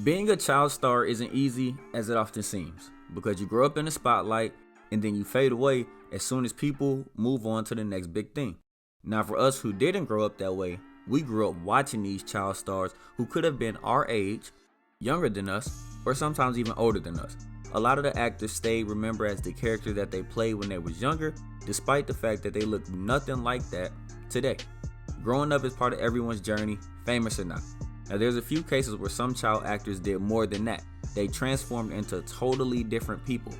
Being a child star isn't easy as it often seems, because you grow up in the spotlight and then you fade away as soon as people move on to the next big thing. Now for us who didn't grow up that way, we grew up watching these child stars who could have been our age, younger than us, or sometimes even older than us. A lot of the actors stayed remembered as the character that they played when they was younger, despite the fact that they look nothing like that today. Growing up is part of everyone's journey, famous or not. Now there's a few cases where some child actors did more than that. They transformed into totally different people.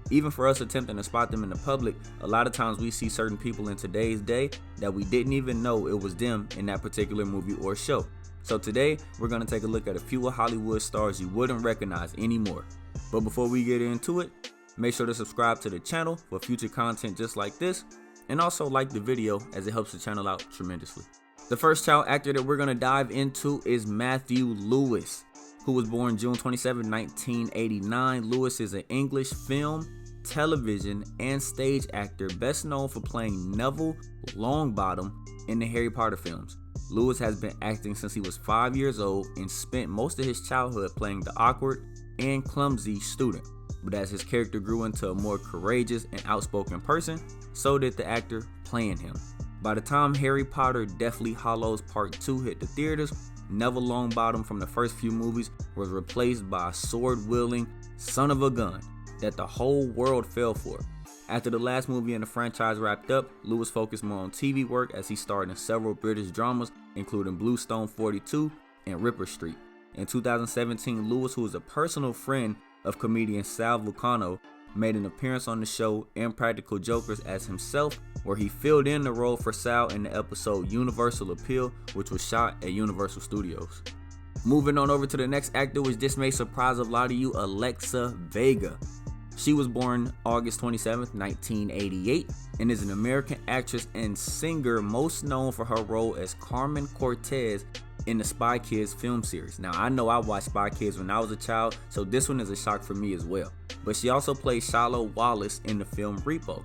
Even for us attempting to spot them in the public, a lot of times we see certain people in today's day that we didn't even know it was them in that particular movie or show. So today, we're going to take a look at a few of Hollywood stars you wouldn't recognize anymore. But before we get into it, make sure to subscribe to the channel for future content just like this, and also like the video as it helps the channel out tremendously. The first child actor that we're going to dive into is Matthew Lewis, who was born June 27, 1989. Lewis is an English film, television, and stage actor best known for playing Neville Longbottom in the Harry Potter films. Lewis has been acting since he was 5 years old and spent most of his childhood playing the awkward and clumsy student. But as his character grew into a more courageous and outspoken person, so did the actor playing him. By the time Harry Potter Deathly Hallows Part 2 hit the theaters, Neville Longbottom from the first few movies was replaced by a sword-wielding son of a gun that the whole world fell for. After the last movie in the franchise wrapped up, Lewis focused more on TV work as he starred in several British dramas, including Bluestone 42 and Ripper Street. In 2017, Lewis, who is a personal friend of comedian Sal Vulcano, made an appearance on the show Impractical Jokers as himself, where he filled in the role for Sal in the episode Universal Appeal, which was shot at Universal Studios. Moving on over to the next actor, which this may surprise a lot of you, Alexa Vega. She was born August 27, 1988, and is an American actress and singer most known for her role as Carmen Cortez in the Spy Kids film series. Now I know I watched Spy Kids when I was a child, so this one is a shock for me as well. But she also played Shiloh Wallace in the film Repo.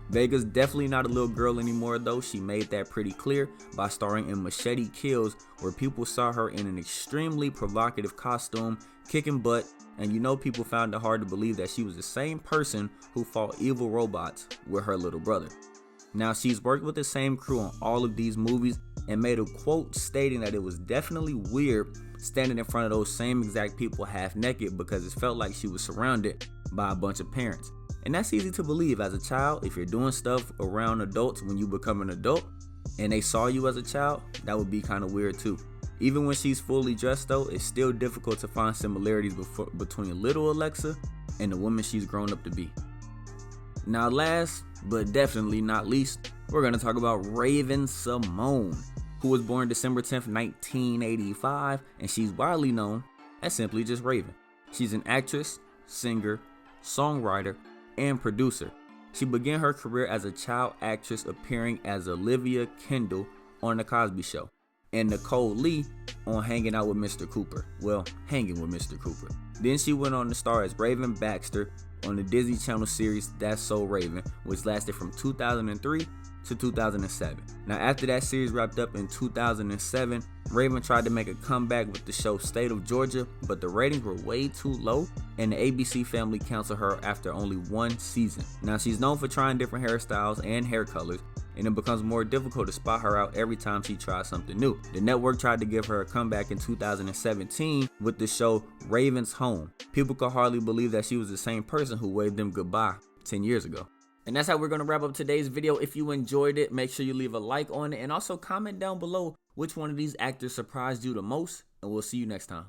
Vega's definitely not a little girl anymore though. She made that pretty clear by starring in Machete Kills, where people saw her in an extremely provocative costume, kicking butt, and you know people found it hard to believe that she was the same person who fought evil robots with her little brother. Now she's worked with the same crew on all of these movies and made a quote stating that it was definitely weird standing in front of those same exact people half naked because it felt like she was surrounded by a bunch of parents. And that's easy to believe as a child. If you're doing stuff around adults when you become an adult and they saw you as a child, that would be kind of weird too. Even when she's fully dressed though, it's still difficult to find similarities between little Alexa and the woman she's grown up to be. Now last, but definitely not least, we're going to talk about Raven-Symoné, who was born December 10th, 1985, and she's widely known as simply just Raven. She's an actress, singer, songwriter, and producer. She began her career as a child actress appearing as Olivia Kendall on The Cosby Show, and Nicole Lee on Hanging Out with Mr. Cooper. Well, Hanging with Mr. Cooper. Then she went on to star as Raven Baxter on the Disney Channel series That's So Raven, which lasted from 2003 to 2007. Now after that series wrapped up in 2007, Raven tried to make a comeback with the show State of Georgia, but the ratings were way too low and the ABC family canceled her after only one season. Now she's known for trying different hairstyles and hair colors, and it becomes more difficult to spot her out every time she tries something new. The network tried to give her a comeback in 2017 with the show Raven's Home. People could hardly believe that she was the same person who waved them goodbye 10 years ago. And that's how we're going to wrap up today's video. If you enjoyed it, make sure you leave a like on it and also comment down below which one of these actors surprised you the most, and we'll see you next time.